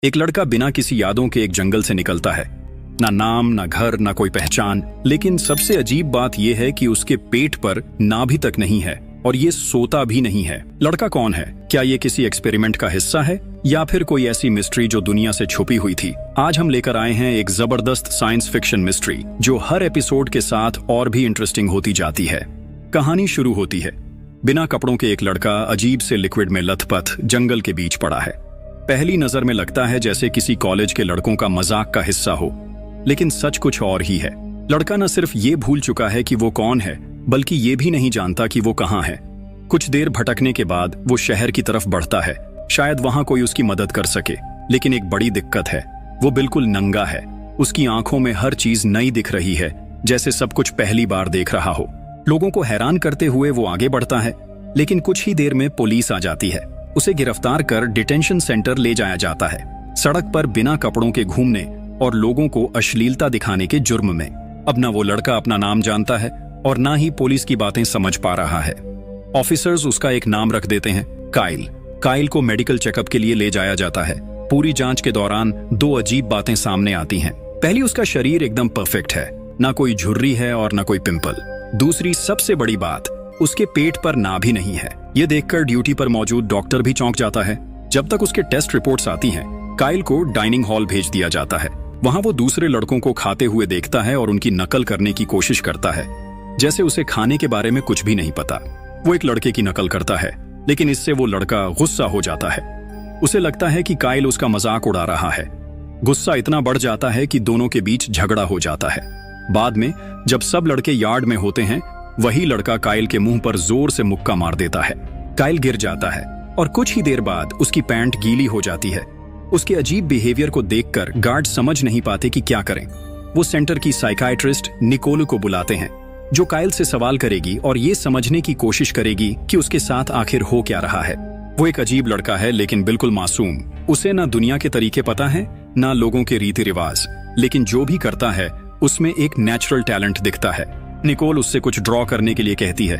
एक लड़का बिना किसी यादों के एक जंगल से निकलता है। ना नाम, ना घर, ना कोई पहचान। लेकिन सबसे अजीब बात यह है कि उसके पेट पर नाभि तक नहीं है और ये सोता भी नहीं है। लड़का कौन है? क्या ये किसी एक्सपेरिमेंट का हिस्सा है या फिर कोई ऐसी मिस्ट्री जो दुनिया से छुपी हुई थी? आज हम लेकर आए हैं एक जबरदस्त साइंस फिक्शन मिस्ट्री जो हर एपिसोड के साथ और भी इंटरेस्टिंग होती जाती है। कहानी शुरू होती है। बिना कपड़ों के एक लड़का अजीब से लिक्विड में लथपथ जंगल के बीच पड़ा है। पहली नजर में लगता है जैसे किसी कॉलेज के लड़कों का मजाक का हिस्सा हो, लेकिन सच कुछ और ही है। लड़का न सिर्फ ये भूल चुका है कि वो कौन है, बल्कि ये भी नहीं जानता कि वो कहाँ है। कुछ देर भटकने के बाद वो शहर की तरफ बढ़ता है, शायद वहां कोई उसकी मदद कर सके। लेकिन एक बड़ी दिक्कत है, वो बिल्कुल नंगा है। उसकी आंखों में हर चीज नई दिख रही है, जैसे सब कुछ पहली बार देख रहा हो। लोगों को हैरान करते हुए वो आगे बढ़ता है, लेकिन कुछ ही देर में पुलिस आ जाती है। उसे गिरफ्तार कर डिटेंशन सेंटर ले जाया जाता है, सड़क पर बिना कपड़ों के घूमने और लोगों को अश्लीलता दिखाने के जुर्म में। अब ना वो लड़का अपना नाम जानता है और ना ही पुलिस की बातें समझ पा रहा है। ऑफिसर्स उसका एक नाम रख देते हैं, काइल। काइल को मेडिकल चेकअप के लिए ले जाया जाता है। पूरी जांच के दौरान दो अजीब बातें सामने आती हैं। पहली, उसका शरीर एकदम परफेक्ट है, ना कोई झुर्री है और ना कोई पिंपल। दूसरी सबसे बड़ी बात, उसके पेट पर नाभि नहीं है। ये देखकर ड्यूटी पर मौजूद डॉक्टर भी चौंक जाता है। जब तक उसके टेस्ट रिपोर्ट्स आती हैं, काइल को डाइनिंग हॉल भेज दिया जाता है। वहां वो दूसरे लड़कों को खाते हुए देखता है और उनकी नकल करने की कोशिश करता है, जैसे उसे खाने के बारे में कुछ भी नहीं पता। वो एक लड़के की नकल करता है, लेकिन इससे वो लड़का गुस्सा हो जाता है। उसे लगता है कि काइल उसका मजाक उड़ा रहा है। गुस्सा इतना बढ़ जाता है कि दोनों के बीच झगड़ा हो जाता है। बाद में जब सब लड़के यार्ड में होते हैं, वही लड़का काइल के मुंह पर जोर से मुक्का मार देता है। काइल गिर जाता है और कुछ ही देर बाद उसकी पैंट गीली हो जाती है। उसके अजीब बिहेवियर को देखकर गार्ड समझ नहीं पाते कि क्या करें। वो सेंटर की साइकाइट्रिस्ट निकोल को बुलाते हैं, जो काइल से सवाल करेगी और ये समझने की कोशिश करेगी कि उसके साथ आखिर हो क्या रहा है। वो एक अजीब लड़का है, लेकिन बिल्कुल मासूम। उसे ना दुनिया के तरीके पता है, ना लोगों के रीति रिवाज, लेकिन जो भी करता है उसमें एक नेचुरल टैलेंट दिखता है। निकोल उससे कुछ ड्रॉ करने के लिए कहती है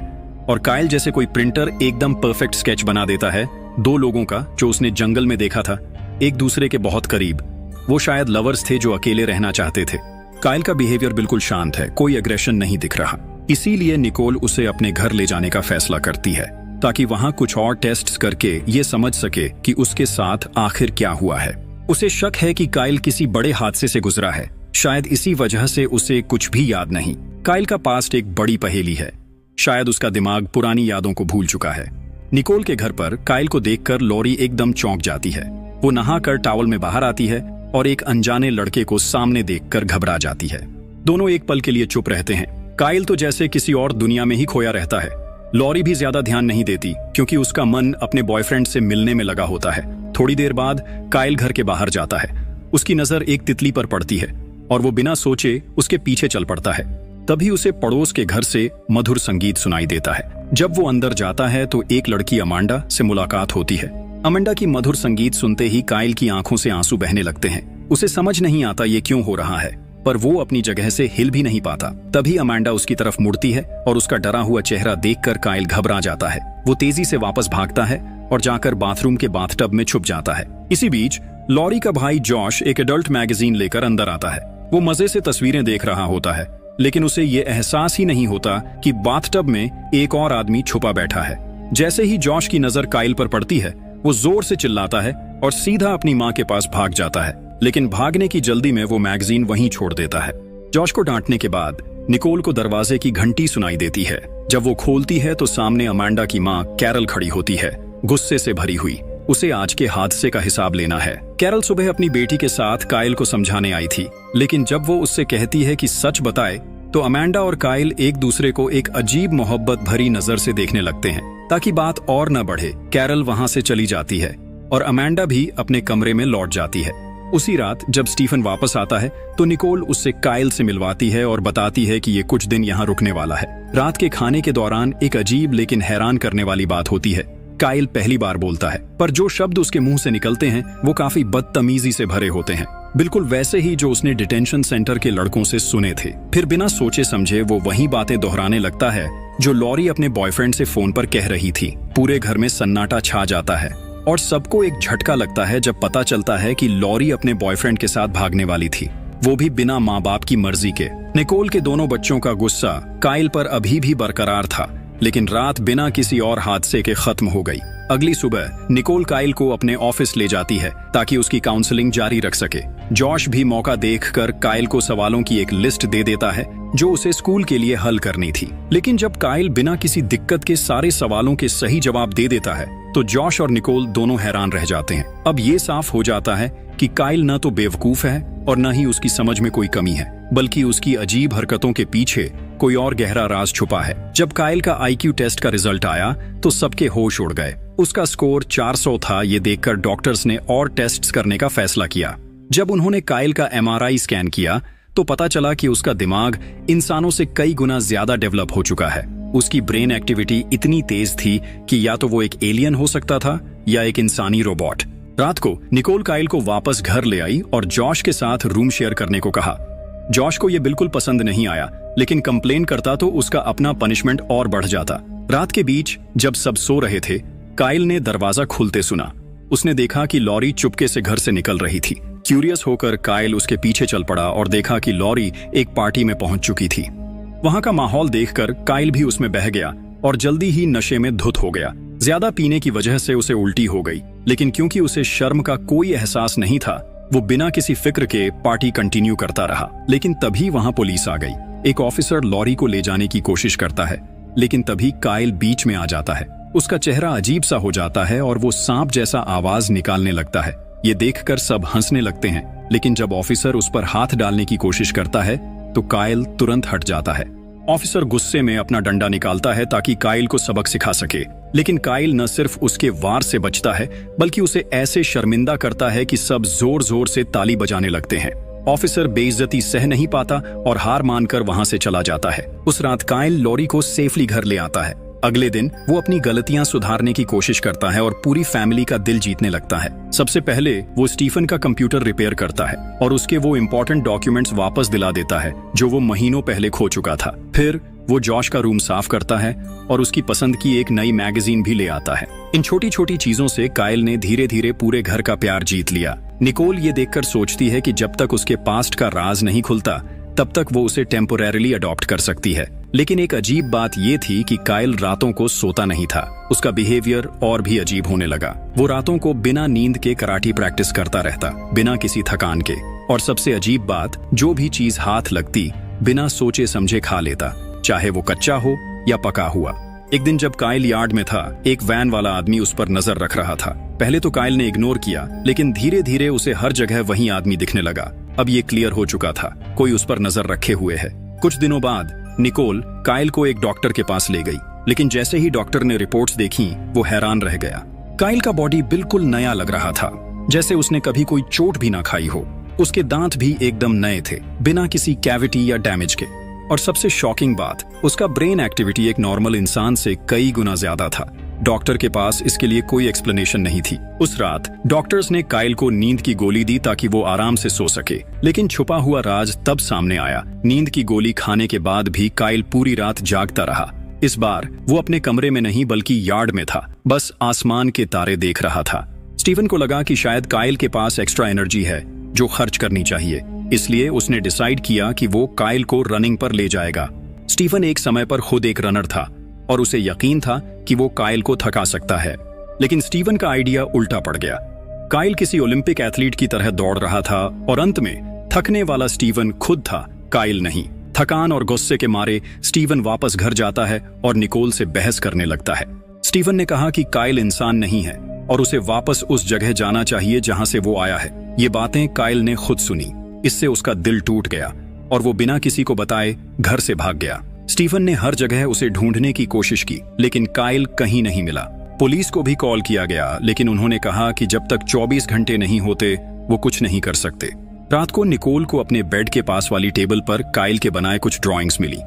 और काइल जैसे कोई प्रिंटर एकदम परफेक्ट स्केच बना देता है दो लोगों का जो उसने जंगल में देखा था, एक दूसरे के बहुत करीब। वो शायद लवर्स थे जो अकेले रहना चाहते थे। काइल का बिहेवियर बिल्कुल शांत है, कोई एग्रेशन नहीं दिख रहा। इसीलिए निकोल उसे अपने घर ले जाने का फैसला करती है, ताकि वहां कुछ और टेस्ट्स करके ये समझ सके कि उसके साथ आखिर क्या हुआ है। उसे शक है कि काइल किसी बड़े हादसे से गुजरा है, शायद इसी वजह से उसे कुछ भी याद नहीं। काइल का पास्ट एक बड़ी पहेली है, शायद उसका दिमाग पुरानी यादों को भूल चुका है। निकोल के घर पर काइल को देखकर लॉरी एकदम चौंक जाती है। वो नहाकर टॉवल में बाहर आती है और एक अनजाने लड़के को सामने देखकर घबरा जाती है। दोनों एक पल के लिए चुप रहते हैं। काइल तो जैसे किसी और दुनिया में ही खोया रहता है। लॉरी भी ज्यादा ध्यान नहीं देती, क्योंकि उसका मन अपने बॉयफ्रेंड से मिलने में लगा होता है। थोड़ी देर बाद काइल घर के बाहर जाता है। उसकी नजर एक तितली पर पड़ती है और वो बिना सोचे उसके पीछे चल पड़ता है। तभी उसे पड़ोस के घर से मधुर संगीत सुनाई देता है। जब वो अंदर जाता है तो एक लड़की अमांडा से मुलाकात होती है। अमांडा की मधुर संगीत सुनते ही काइल की आंखों से आंसू बहने लगते हैं। उसे समझ नहीं आता ये क्यों हो रहा है, पर वो अपनी जगह से हिल भी नहीं पाता। तभी अमांडा उसकी तरफ मुड़ती है और उसका डरा हुआ चेहरा देखकर काइल घबरा जाता है। वो तेजी से वापस भागता है और जाकर बाथरूम के बाथटब में छुप जाता है। इसी बीच लॉरी का भाई जॉश एक एडल्ट मैगजीन लेकर अंदर आता है। वो मजे से तस्वीरें देख रहा होता है, लेकिन उसे ये एहसास ही नहीं होता कि बाथटब में एक और आदमी छुपा बैठा है। जैसे ही जॉश की नजर काइल पर पड़ती है, वो जोर से चिल्लाता है और सीधा अपनी माँ के पास भाग जाता है। लेकिन भागने की जल्दी में वो मैगजीन वहीं छोड़ देता है। जॉश को डांटने के बाद निकोल को दरवाजे की घंटी सुनाई देती है। जब वो खोलती है तो सामने अमांडा की माँ कैरल खड़ी होती है, गुस्से से भरी हुई। उसे आज के हादसे का हिसाब लेना है। कैरल सुबह अपनी बेटी के साथ काइल को समझाने आई थी, लेकिन जब वो उससे कहती है कि सच बताए, तो अमांडा और काइल एक दूसरे को एक अजीब मोहब्बत भरी नजर से देखने लगते हैं। ताकि बात और न बढ़े, कैरल वहां से चली जाती है और अमांडा भी अपने कमरे में लौट जाती है। उसी रात जब स्टीफन वापस आता है तो निकोल उससे काइल से मिलवाती है और बताती है कि ये कुछ दिन यहाँ रुकने वाला है। रात के खाने के दौरान एक अजीब लेकिन हैरान करने वाली बात होती है। काइल पहली बार बोलता है, पर जो शब्द उसके मुंह से निकलते हैं वो काफी बदतमीजी से भरे होते हैं, बिल्कुल वैसे ही जो उसने डिटेंशन सेंटर के लड़कों से सुने थे। फिर बिना सोचे समझे वो वही बातें दोहराने लगता है जो लॉरी अपने बॉयफ्रेंड से फोन पर कह रही थी। पूरे घर में सन्नाटा छा जाता है और सबको एक झटका लगता है जब पता चलता है कि लॉरी अपने बॉयफ्रेंड के साथ भागने वाली थी, वो भी बिना माँ बाप की मर्जी के। निकोल के दोनों बच्चों का गुस्सा काइल पर अभी भी बरकरार था, लेकिन रात बिना किसी और हादसे के खत्म हो गई। अगली सुबह निकोल काइल को अपने ऑफिस ले जाती है ताकि उसकी काउंसलिंग जारी रख सके। जॉश भी मौका देखकर काइल को सवालों की एक लिस्ट दे देता है जो उसे स्कूल के लिए हल करनी थी। लेकिन जब काइल बिना किसी दिक्कत के सारे सवालों के सही जवाब दे देता है तो जॉश और निकोल दोनों हैरान रह जाते हैं। अब ये साफ हो जाता है कि काइल न तो बेवकूफ है और न ही उसकी समझ में कोई कमी है, बल्कि उसकी अजीब हरकतों के पीछे कोई और गहरा राज छुपा है। जब काइल का आईक्यू टेस्ट का रिजल्ट आया तो सबके होश उड़ गए। उसका स्कोर 400 था। ये देखकर डॉक्टर्स ने और टेस्ट्स करने का फैसला किया। जब उन्होंने काइल का MRI स्कैन किया तो पता चला कि उसका दिमाग इंसानों से कई गुना ज्यादा डेवलप हो चुका है। उसकी ब्रेन एक्टिविटी इतनी तेज थी कि या तो वो एक एलियन हो सकता था या एक इंसानी रोबोट। रात को निकोल काइल को वापस घर ले आई और जॉश के साथ रूम शेयर करने को कहा। जॉश को यह बिल्कुल पसंद नहीं आया, लेकिन कंप्लेन करता तो उसका अपना पनिशमेंट और बढ़ जाता। रात के बीच जब सब सो रहे थे, काइल ने दरवाजा खुलते सुना। उसने देखा कि लॉरी चुपके से घर से निकल रही थी। क्यूरियस होकर काइल उसके पीछे चल पड़ा और देखा कि लॉरी एक पार्टी में पहुंच चुकी थी। वहां का माहौल देखकर काइल भी उसमें बह गया और जल्दी ही नशे में धुत हो गया। ज्यादा पीने की वजह से उसे उल्टी हो गई, लेकिन क्योंकि उसे शर्म का कोई एहसास नहीं था, वो बिना किसी फिक्र के पार्टी कंटिन्यू करता रहा। लेकिन तभी वहां पुलिस आ गई। एक ऑफिसर लॉरी को ले जाने की कोशिश करता है, लेकिन तभी काइल बीच में आ जाता है। उसका चेहरा अजीब सा हो जाता है और वो सांप जैसा आवाज निकालने लगता है। ये देखकर सब हंसने लगते हैं, लेकिन जब ऑफिसर उस पर हाथ डालने की कोशिश करता है तो काइल तुरंत हट जाता है। ऑफिसर गुस्से में अपना डंडा निकालता है ताकि काइल को सबक सिखा सके, लेकिन काइल न सिर्फ उसके वार से बचता है बल्कि उसे ऐसे शर्मिंदा करता है कि सब जोर जोर से ताली बजाने लगते हैं। ऑफिसर बेइज्जती सह नहीं पाता और हार मानकर वहां से चला जाता है। उस रात काइल लॉरी को सेफली घर ले आता है। अगले दिन वो अपनी गलतियां सुधारने की कोशिश करता है और पूरी फैमिली का दिल जीतने लगता है। सबसे पहले वो स्टीफन का कंप्यूटर रिपेयर करता है और उसके वो इंपॉर्टेंट डॉक्यूमेंट्स वापस दिला देता है जो वो महीनों पहले खो चुका था। फिर वो जॉश का रूम साफ करता है और उसकी पसंद की एक नई मैगजीन भी ले आता है। इन छोटी छोटी चीजों से काइल ने धीरे धीरे पूरे घर का प्यार जीत लिया। निकोल ये देखकर सोचती है कि जब तक उसके पास्ट का राज नहीं खुलता तब तक वो उसे टेम्पोरेरीली अडॉप्ट कर सकती है। लेकिन एक अजीब बात ये थी कि काइल रातों को सोता नहीं था। उसका बिहेवियर और भी अजीब होने लगा। वो रातों को बिना नींद के कराटे प्रैक्टिस करता रहता, बिना किसी थकान के। और सबसे अजीब बात, जो भी चीज हाथ लगती बिना सोचे समझे खा लेता, चाहे वो कच्चा हो या पका हुआ। एक दिन जब काइल यार्ड में था, एक वैन वाला आदमी उस पर नजर रख रहा था। पहले तो काइल ने इग्नोर किया, लेकिन धीरे धीरे उसे हर जगह वही आदमी दिखने लगा। अब ये क्लियर हो चुका था, कोई उस पर नजर रखे हुए है। कुछ दिनों बाद निकोल काइल को एक डॉक्टर के पास ले गई, लेकिन जैसे ही डॉक्टर ने रिपोर्ट्स देखी वो हैरान रह गया। काइल का बॉडी बिल्कुल नया लग रहा था, जैसे उसने कभी कोई चोट भी ना खाई हो। उसके दांत भी एकदम नए थे, बिना किसी कैविटी या डैमेज के। और सबसे शॉकिंग बात, उसका ब्रेन एक्टिविटी एक नॉर्मल इंसान से कई गुना ज्यादा था। डॉक्टर के पास इसके लिए कोई एक्सप्लेनेशन नहीं थी। उस रात डॉक्टर्स ने काइल को नींद की गोली दी ताकि वो आराम से सो सके, लेकिन छुपा हुआ राज तब सामने आया। नींद की गोली खाने के बाद भी काइल पूरी रात जागता रहा। इस बार वो अपने कमरे में नहीं बल्कि यार्ड में था, बस आसमान के तारे देख रहा था। स्टीफन को लगा कि शायद काइल के पास एक्स्ट्रा एनर्जी है जो खर्च करनी चाहिए, इसलिए उसने डिसाइड किया कि वो काइल को रनिंग पर ले जाएगा। स्टीफन एक समय पर खुद एक रनर था और उसे यकीन था कि वो काइल को थका सकता है, लेकिन स्टीवन का आइडिया उल्टा पड़ गया। काइल किसी ओलंपिक एथलीट की तरह दौड़ रहा था और अंत में थकने वाला स्टीवन खुद था, काइल नहीं। थकान और गुस्से के मारे स्टीवन वापस घर जाता है और निकोल से बहस करने लगता है। स्टीवन ने कहा कि काइल इंसान नहीं है और उसे वापस उस जगह जाना चाहिए जहां से वो आया है। ये बातें काइल ने खुद सुनी। इससे उसका दिल टूट गया और वो बिना किसी को बताए घर से भाग गया। स्टीफन ने हर जगह उसे ढूंढने की कोशिश की, लेकिन काइल कहीं नहीं मिला। पुलिस को भी कॉल किया गया, लेकिन उन्होंने कहा कि जब तक 24 घंटे नहीं होते वो कुछ नहीं कर सकते। रात को निकोल को अपने बेड के पास वाली टेबल पर काइल के बनाए कुछ ड्राइंग्स मिली।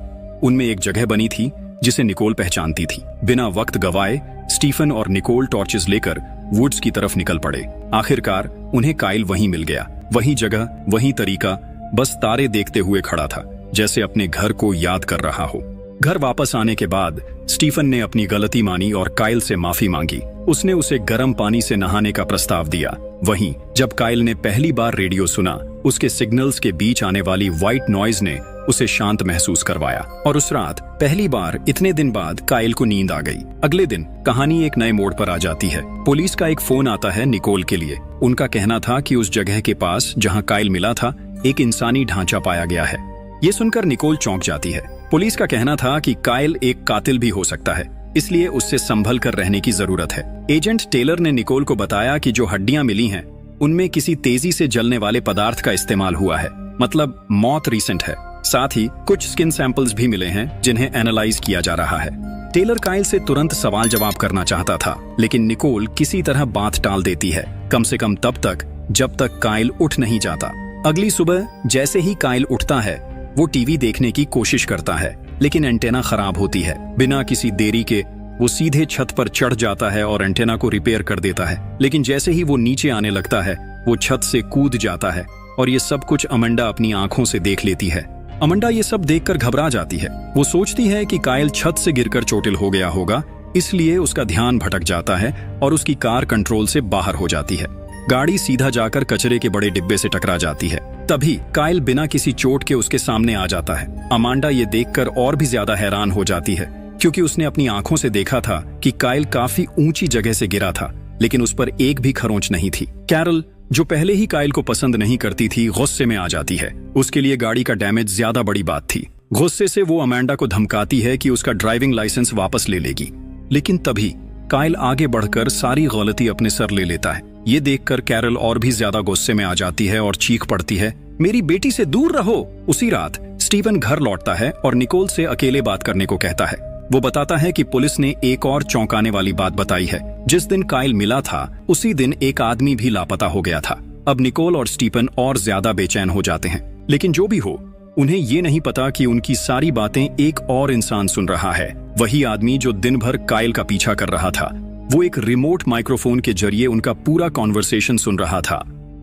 उनमें एक जगह बनी थी जिसे निकोल पहचानती थी। बिना वक्त गवाए स्टीफन और निकोल टॉर्चेस लेकर वुड्स की तरफ निकल पड़े। आखिरकार उन्हें काइल वहीं मिल गया, वही जगह, वही तरीका, बस तारे देखते हुए खड़ा था, जैसे अपने घर को याद कर रहा हो। घर वापस आने के बाद स्टीफन ने अपनी गलती मानी और काइल से माफी मांगी। उसने उसे गर्म पानी से नहाने का प्रस्ताव दिया। वहीं जब काइल ने पहली बार रेडियो सुना, उसके सिग्नल्स के बीच आने वाली व्हाइट नॉइज ने उसे शांत महसूस करवाया और उस रात पहली बार इतने दिन बाद काइल को नींद आ गई। अगले दिन कहानी एक नए मोड़ पर आ जाती है। पुलिस का एक फोन आता है निकोल के लिए। उनका कहना था कि उस जगह के पास जहां काइल मिला था, एक इंसानी ढांचा पाया गया है। ये सुनकर निकोल चौंक जाती है। पुलिस का कहना था कि काइल एक कातिल भी हो सकता है, इसलिए उससे संभल कर रहने की जरूरत है। एजेंट टेलर ने निकोल को बताया कि जो हड्डियां मिली हैं, उनमें किसी तेजी से जलने वाले पदार्थ का इस्तेमाल हुआ है, मतलब मौत रीसेंट है। साथ ही कुछ स्किन सैंपल्स भी मिले हैं जिन्हें एनालाइज किया जा रहा है। टेलर काइल से तुरंत सवाल जवाब करना चाहता था, लेकिन निकोल किसी तरह बात टाल देती है, कम से कम तब तक जब तक काइल उठ नहीं जाता। अगली सुबह जैसे ही काइल उठता है, वो टीवी देखने की कोशिश करता है, लेकिन एंटेना खराब होती है। बिना किसी देरी के वो सीधे छत पर चढ़ जाता है और एंटेना को रिपेयर कर देता है। लेकिन जैसे ही वो नीचे आने लगता है, वो छत से कूद जाता है और ये सब कुछ अमांडा अपनी आंखों से देख लेती है। अमांडा ये सब देखकर घबरा जाती है। वो सोचती है कि काइल छत से गिरकर चोटिल हो गया होगा, इसलिए उसका ध्यान भटक जाता है और उसकी कार कंट्रोल से बाहर हो जाती है। गाड़ी सीधा जाकर कचरे के बड़े डिब्बे से टकरा जाती है। तभी काइल बिना किसी चोट के उसके सामने आ जाता है। अमांडा ये देखकर और भी ज्यादा हैरान हो जाती है, क्योंकि उसने अपनी आंखों से देखा था कि काइल काफी ऊंची जगह से गिरा था, लेकिन उस पर एक भी खरोंच नहीं थी। कैरल, जो पहले ही काइल को पसंद नहीं करती थी, गुस्से में आ जाती है। उसके लिए गाड़ी का डैमेज ज्यादा बड़ी बात थी। गुस्से से वो अमांडा को धमकाती है कि उसका ड्राइविंग लाइसेंस वापस ले लेगी, लेकिन तभी काइल आगे बढ़कर सारी गलती अपने सर ले लेता है। ये देखकर कैरल और भी ज्यादा गुस्से में आ जाती है और चीख पड़ती है, मेरी बेटी से दूर रहो। उसी रात स्टीवन घर लौटता है और निकोल से अकेले बात करने को कहता है। वो बताता है कि पुलिस ने एक और चौंकाने वाली बात बताई है। जिस दिन काइल मिला था, उसी दिन एक आदमी भी लापता हो गया था। अब निकोल और स्टीफन और ज्यादा बेचैन हो जाते हैं, लेकिन जो भी हो, उन्हें ये नहीं पता कि उनकी सारी बातें एक और इंसान सुन रहा है। वही आदमी जो दिन भर काइल का पीछा कर रहा था। वो एक रिमोट माइक्रोफोन के जरिए उनका पूरा कॉन्वर्सेशन सुन रहा था।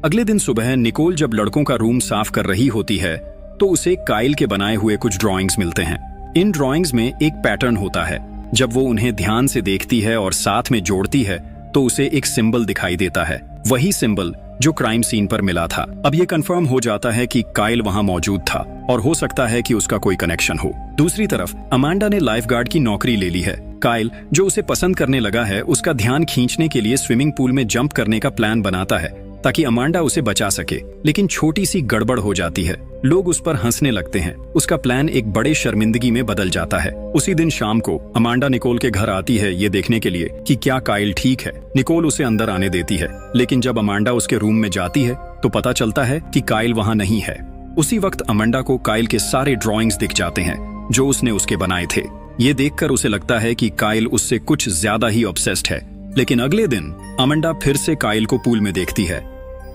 अगले दिन सुबह निकोल जब लड़कों का रूम साफ कर रही होती है, तो उसे काइल के बनाए हुए कुछ ड्राइंग्स मिलते हैं। इन ड्राइंग्स में एक पैटर्न होता है। जब वो उन्हें ध्यान से देखती है और साथ में जोड़ती है, तो उसे एक सिंबल दिखाई देता है, वही सिंबल जो क्राइम सीन पर मिला था। अब ये कंफर्म हो जाता है कि काइल वहां मौजूद था और हो सकता है कि उसका कोई कनेक्शन हो। दूसरी तरफ अमांडा ने लाइफगार्ड की नौकरी ले ली है। काइल, जो उसे पसंद करने लगा है, उसका ध्यान खींचने के लिए स्विमिंग पूल में जंप करने का प्लान बनाता है ताकि अमांडा उसे बचा सके, लेकिन छोटी सी गड़बड़ हो जाती है। लोग उस पर हंसने लगते हैं। उसका प्लान एक बड़े शर्मिंदगी में बदल जाता है। उसी दिन शाम को अमांडा निकोल के घर आती है ये देखने के लिए कि क्या काइल ठीक है। निकोल उसे अंदर आने देती है, लेकिन जब अमांडा उसके रूम में जाती है तो पता चलता है कि काइल वहां नहीं है। उसी वक्त अमांडा को काइल के सारे ड्रॉइंग्स दिख जाते हैं जो उसने उसके बनाए थे। ये देखकर उसे लगता है कि काइल उससे कुछ ज्यादा ही ऑब्सेस्ड है। लेकिन अगले दिन अमांडा फिर से काइल को पूल में देखती है।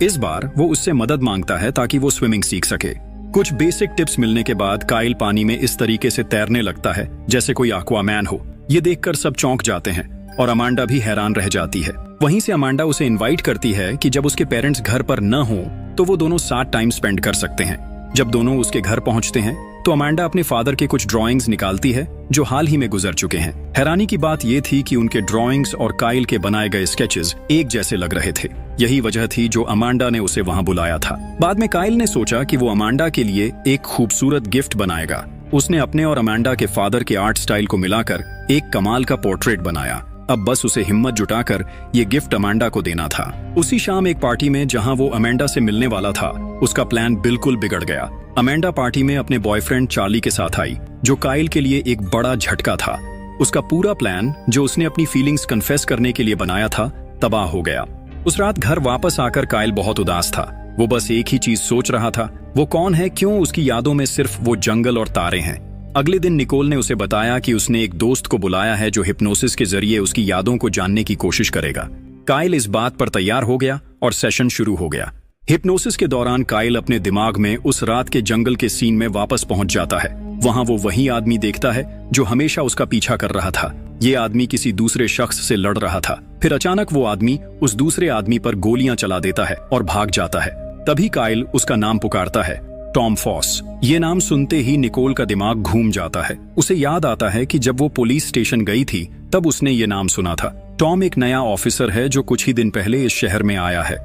इस बार वो उससे मदद मांगता है ताकि वो स्विमिंग सीख सके। कुछ बेसिक टिप्स मिलने के बाद काइल पानी में इस तरीके से तैरने लगता है जैसे कोई एक्वामैन हो। ये देखकर सब चौंक जाते हैं और अमांडा भी हैरान रह जाती है। वहीं से अमांडा उसे इनवाइट करती है कि जब उसके पेरेंट्स घर पर न हो तो वो दोनों साथ टाइम स्पेंड कर सकते हैं। जब दोनों उसके घर पहुंचते हैं तो अमांडा अपने फादर के कुछ ड्राइंग्स निकालती है जो हाल ही में गुजर चुके हैं। हैरानी की बात यह थी कि उनके ड्राइंग्स और काइल के बनाए गए स्केचेस एक जैसे लग रहे थे। यही वजह थी जो अमांडा ने उसे वहां बुलाया था। बाद में काइल ने सोचा कि वो अमांडा के लिए एक खूबसूरत गिफ्ट बनाएगा। उसने अपने और अमांडा के फादर के आर्ट स्टाइल को मिलाकर एक कमाल का पोर्ट्रेट बनाया। अब बस उसे हिम्मत जुटाकर ये गिफ्ट अमांडा को देना था। उसी शाम एक पार्टी में जहां वो अमांडा से मिलने वाला था, उसका प्लान बिल्कुल बिगड़ गया। अमांडा पार्टी में अपने बॉयफ्रेंड चार्ली के साथ आई, जो काइल के लिए एक बड़ा झटका था। उसका पूरा प्लान, जो उसने अपनी फीलिंग्स कन्फेस करने के लिए बनाया था, तबाह हो गया। उस रात घर वापस आकर काइल बहुत उदास था। वो बस एक ही चीज सोच रहा था, वो कौन है, क्यों उसकी यादों में सिर्फ वो जंगल और तारे हैं। अगले दिन निकोल ने उसे बताया कि उसने एक दोस्त को बुलाया है जो हिप्नोसिस के जरिए उसकी यादों को जानने की कोशिश करेगा। काइल इस बात पर तैयार हो गया और सेशन शुरू हो गया। हिप्नोसिस के दौरान काइल अपने दिमाग में उस रात के जंगल के सीन में वापस पहुंच जाता है। वहां वो वही आदमी देखता है जो हमेशा उसका पीछा कर रहा था। ये आदमी किसी दूसरे शख्स से लड़ रहा था। फिर अचानक वो आदमी उस दूसरे आदमी पर गोलियां चला देता है और भाग जाता है। तभी काइल उसका नाम पुकारता है, टॉम फॉस। ये नाम सुनते ही निकोल का दिमाग घूम जाता है। उसे याद आता है कि जब वो पुलिस स्टेशन गई थी तब उसने ये नाम सुना था। टॉम एक नया ऑफिसर है जो कुछ ही दिन पहले इस शहर में आया है।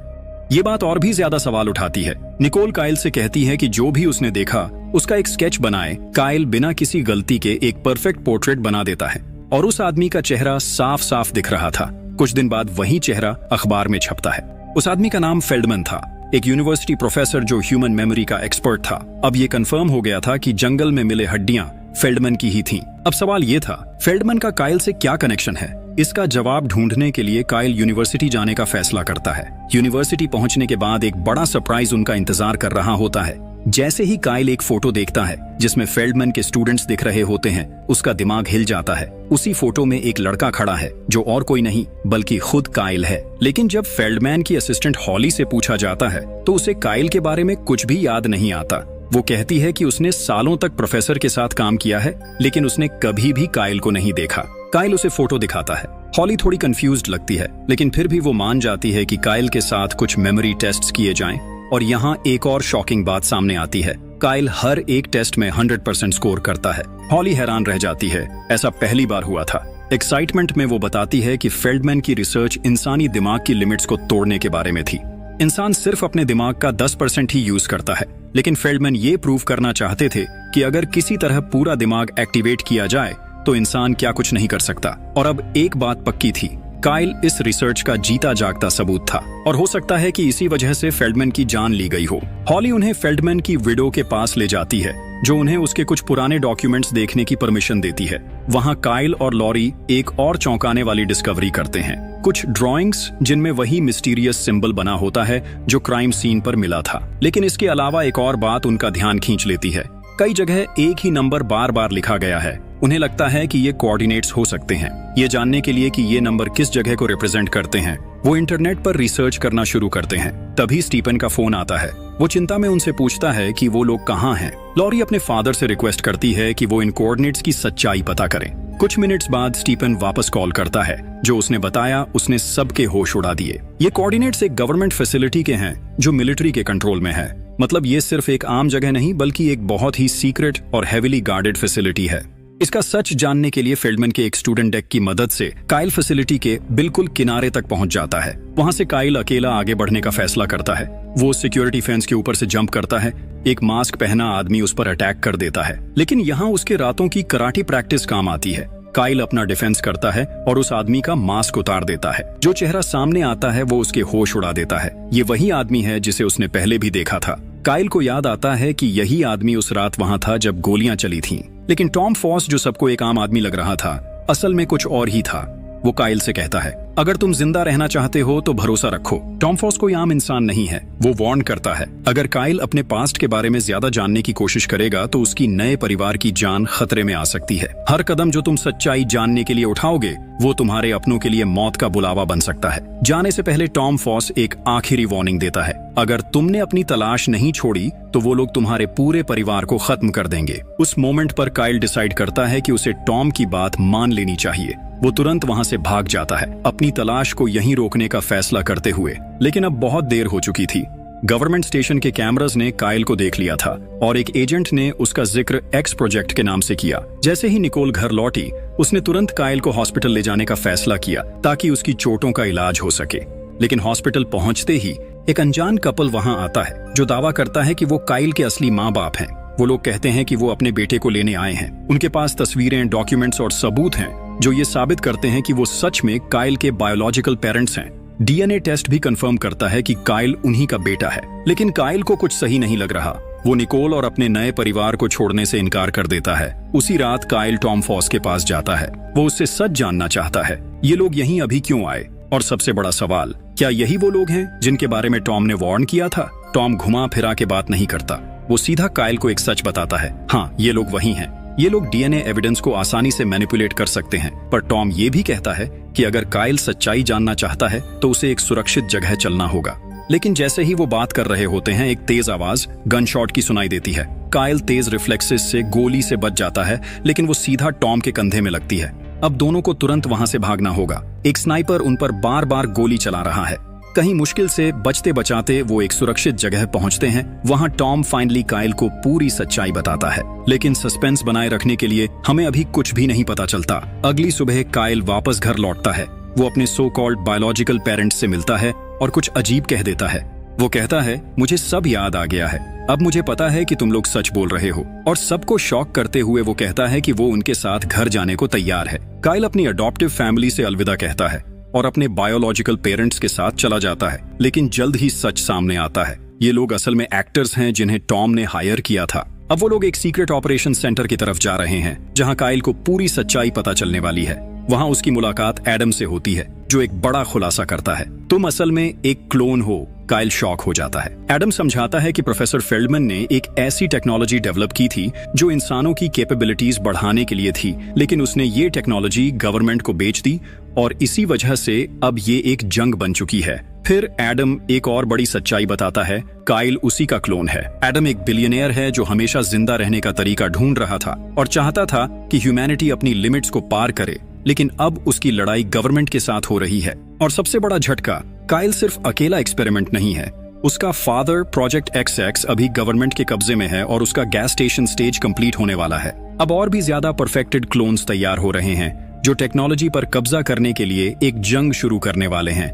ये बात और भी ज्यादा सवाल उठाती है। निकोल काइल से कहती है कि जो भी उसने देखा उसका एक स्केच बनाए। काइल बिना किसी गलती के एक परफेक्ट पोर्ट्रेट बना देता है और उस आदमी का चेहरा साफ साफ दिख रहा था। कुछ दिन बाद वही चेहरा अखबार में छपता है। उस आदमी का नाम फेल्डमैन था, एक यूनिवर्सिटी प्रोफेसर जो ह्यूमन मेमोरी का एक्सपर्ट था। अब ये कंफर्म हो गया था कि जंगल में मिले हड्डियां फेल्डमैन की ही थीं। अब सवाल ये था, फेल्डमैन का काइल से क्या कनेक्शन है? इसका जवाब ढूंढने के लिए काइल यूनिवर्सिटी जाने का फैसला करता है। यूनिवर्सिटी पहुंचने के बाद एक बड़ा सरप्राइज उनका इंतजार कर रहा होता है। जैसे ही काइल एक फोटो देखता है जिसमें फेल्डमैन के स्टूडेंट्स दिख रहे होते हैं, उसका दिमाग हिल जाता है। उसी फोटो में एक लड़का खड़ा है जो और कोई नहीं बल्कि खुद काइल है। लेकिन जब फेल्डमैन की असिस्टेंट हॉली से पूछा जाता है तो उसे काइल के बारे में कुछ भी याद नहीं आता। वो कहती है कि उसने सालों तक प्रोफेसर के साथ काम किया है लेकिन उसने कभी भी काइल को नहीं देखा। काइल उसे फोटो दिखाता है। हॉली थोड़ी कंफ्यूज्ड लगती है लेकिन फिर भी वो मान जाती है कि काइल के साथ कुछ मेमोरी टेस्ट्स किए जाएं। और यहाँ एक और शॉकिंग बात सामने आती है, काइल हर एक टेस्ट में 100% स्कोर करता है। हॉली हैरान रह जाती है, ऐसा पहली बार हुआ था। एक्साइटमेंट में वो बताती है कि फेल्डमैन की रिसर्च इंसानी दिमाग की लिमिट्स को तोड़ने के बारे में थी। इंसान सिर्फ अपने दिमाग का 10% ही यूज करता है, लेकिन फेल्डमैन ये प्रूव करना चाहते थे कि अगर किसी तरह पूरा दिमाग एक्टिवेट किया जाए तो इंसान क्या कुछ नहीं कर सकता। और अब एक बात पक्की थी, काइल इस रिसर्च का जीता जागता सबूत था और हो सकता है कि इसी वजह से फेल्डमैन की जान ली गई हो। हॉली उन्हें फेल्डमैन की विडो के पास ले जाती है जो उन्हें उसके कुछ पुराने डॉक्यूमेंट्स देखने की परमिशन देती है। वहां काइल और लॉरी एक और चौंकाने वाली डिस्कवरी करते हैं, कुछ ड्राइंग्स जिनमें वही मिस्टीरियस सिंबल बना होता है जो क्राइम सीन पर मिला था। लेकिन इसके अलावा एक और बात उनका ध्यान खींच लेती है, कई जगह एक ही नंबर बार बार लिखा गया है। उन्हें लगता है कि ये कोऑर्डिनेट्स हो सकते हैं। ये जानने के लिए कि ये नंबर किस जगह को रिप्रेजेंट करते हैं वो इंटरनेट पर रिसर्च करना शुरू करते हैं। तभी स्टीफन का फोन आता है। वो चिंता में उनसे पूछता है कि वो लोग कहाँ हैं। लॉरी अपने फादर से रिक्वेस्ट करती है कि वो इन कोऑर्डिनेट्स की सच्चाई पता करें। कुछ मिनट्स बाद स्टीफन वापस कॉल करता है। जो उसने बताया उसने सबके होश उड़ा दिए। ये कोऑर्डिनेट्स एक गवर्नमेंट फैसिलिटी के हैं जो मिलिट्री के कंट्रोल में है। मतलब ये सिर्फ एक आम जगह नहीं बल्कि एक बहुत ही सीक्रेट और हेविली गार्डेड फैसिलिटी है। इसका सच जानने के लिए फेल्डमैन के एक स्टूडेंट डेक की मदद से काइल फैसिलिटी के बिल्कुल किनारे तक पहुंच जाता है। वहां से काइल अकेला आगे बढ़ने का फैसला करता है। वो सिक्योरिटी फेंस के ऊपर से जंप करता है। एक मास्क पहना आदमी उस पर अटैक कर देता है, लेकिन यहाँ उसके रातों की कराटे प्रैक्टिस काम आती है। काइल अपना डिफेंस करता है और उस आदमी का मास्क उतार देता है। जो चेहरा सामने आता है वो उसके होश उड़ा देता है। ये वही आदमी है जिसे उसने पहले भी देखा था। काइल को याद आता है कि यही आदमी उस रात वहां था जब गोलियां चली थीं। लेकिन टॉम फॉस जो सबको एक आम आदमी लग रहा था असल में कुछ और ही था। वो काइल से कहता है, अगर तुम जिंदा रहना चाहते हो तो भरोसा रखो, टॉम फॉस कोई आम इंसान नहीं है। वो वार्न करता है, अगर काइल अपने पास्ट के बारे में ज्यादा जानने की कोशिश करेगा तो उसकी नए परिवार की जान खतरे में आ सकती है। हर कदम जो तुम सच्चाई जानने के लिए उठाओगे वो तुम्हारे अपनों के लिए मौत का बुलावा बन सकता है। जाने से पहले टॉम फॉस एक आखिरी वार्निंग देता है, अगर तुमने अपनी तलाश नहीं छोड़ी तो वो लोग तुम्हारे पूरे परिवार को खत्म कर देंगे। उस मोमेंट पर काइल डिसाइड करता है कि उसे टॉम की बात मान लेनी चाहिए। वो तुरंत वहां से भाग जाता है, अपनी तलाश को यहीं रोकने का फैसला करते हुए। लेकिन अब बहुत देर हो चुकी थी। गवर्नमेंट स्टेशन के कैमरास ने काइल को देख लिया था और एक एजेंट ने उसका जिक्र एक्स प्रोजेक्ट के नाम से किया। जैसे ही निकोल घर लौटी उसने तुरंत काइल को हॉस्पिटल ले जाने का फैसला किया ताकि उसकी चोटों का इलाज हो सके। लेकिन हॉस्पिटल पहुंचते ही एक अनजान कपल वहां आता है जो दावा करता है कि वो काइल के असली माँ बाप हैं। वो लोग कहते हैं कि वो अपने बेटे को लेने आए हैं। उनके पास तस्वीरें, डॉक्यूमेंट्स और सबूत हैं जो ये साबित करते हैं कि वो सच में काइल के बायोलॉजिकल पेरेंट्स हैं। डीएनए टेस्ट भी कंफर्म करता है कि काइल उन्हीं का बेटा है। लेकिन काइल को कुछ सही नहीं लग रहा। वो निकोल और अपने नए परिवार को छोड़ने से इनकार कर देता है। उसी रात काइल टॉम फॉस के पास जाता है। वो उससे सच जानना चाहता है, ये लोग यहीं अभी क्यों आए? और सबसे बड़ा सवाल, क्या यही वो लोग हैं जिनके बारे में टॉम ने वार्न किया था? टॉम घुमा फिरा के बात नहीं करता। वो सीधा काइल को एक सच बताता है, हाँ ये लोग वही हैं। ये लोग डीएनए एविडेंस को आसानी से मैनिपुलेट कर सकते हैं। पर टॉम ये भी कहता है कि अगर काइल सच्चाई जानना चाहता है तो उसे एक सुरक्षित जगह चलना होगा। लेकिन जैसे ही वो बात कर रहे होते हैं एक तेज आवाज गन शॉट की सुनाई देती है। काइल तेज रिफ्लेक्सेस से गोली से बच जाता है, लेकिन वो सीधा टॉम के कंधे में लगती है। अब दोनों को तुरंत वहां से भागना होगा। एक स्नाइपर उन पर बार बार गोली चला रहा है। कहीं मुश्किल से बचते बचाते वो एक सुरक्षित जगह पहुंचते हैं। वहां टॉम फाइनली काइल को पूरी सच्चाई बताता है। लेकिन सस्पेंस बनाए रखने के लिए हमें अभी कुछ भी नहीं पता चलता। अगली सुबह काइल वापस घर लौटता है। वो अपने सो कॉल्ड बायोलॉजिकल पेरेंट्स से मिलता है और कुछ अजीब कह देता है। वो कहता है, मुझे सब याद आ गया है, अब मुझे पता है कि तुम लोग सच बोल रहे हो। और सबको शॉक करते हुए वो कहता है कि वो उनके साथ घर जाने को तैयार है। काइल अपनी अडॉप्टिव फैमिली से अलविदा कहता है और अपने बायोलॉजिकल पेरेंट्स के साथ चला जाता है। लेकिन जल्द ही सच सामने आता है, ये लोग असल में एक्टर्स हैं जिन्हें टॉम ने हायर किया था। अब वो लोग एक सीक्रेट ऑपरेशन सेंटर की तरफ जा रहे हैं जहां काइल को पूरी सच्चाई पता चलने वाली है। वहां उसकी मुलाकात एडम से होती है जो एक बड़ा खुलासा करता है, तुम असल में एक क्लोन हो। काइल शॉक हो जाता है। एडम समझाता है कि प्रोफेसर फेल्डमैन ने एक ऐसी टेक्नोलॉजी डेवलप की थी जो इंसानों की कैपेबिलिटीज बढ़ाने के लिए थी, लेकिन उसने ये टेक्नोलॉजी गवर्नमेंट को बेच दी और इसी वजह से अब ये एक जंग बन चुकी है। फिर एडम एक और बड़ी सच्चाई बताता है, काइल उसी का क्लोन है। एडम एक बिलियनियर है जो हमेशा जिंदा रहने का तरीका ढूंढ रहा था और चाहता था कि ह्यूमैनिटी अपनी लिमिट्स को पार करे, लेकिन अब उसकी लड़ाई गवर्नमेंट के साथ हो रही है। और सबसे बड़ा झटका, काइल सिर्फ अकेला एक्सपेरिमेंट नहीं है, उसका फादर प्रोजेक्ट XX अभी गवर्नमेंट के कब्जे में है और उसका गैस स्टेशन स्टेज कंप्लीट होने वाला है। अब और भी ज्यादा परफेक्टेड क्लोन्स तैयार हो रहे हैं जो टेक्नोलॉजी पर कब्जा करने के लिए एक जंग शुरू करने वाले हैं।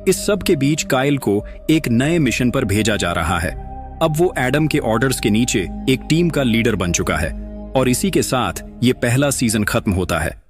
इस सब के बीच काइल को एक नए मिशन पर भेजा जा रहा है। अब वो एडम के ऑर्डर्स के नीचे एक टीम का लीडर बन चुका है और इसी के साथ ये पहला सीजन खत्म होता है।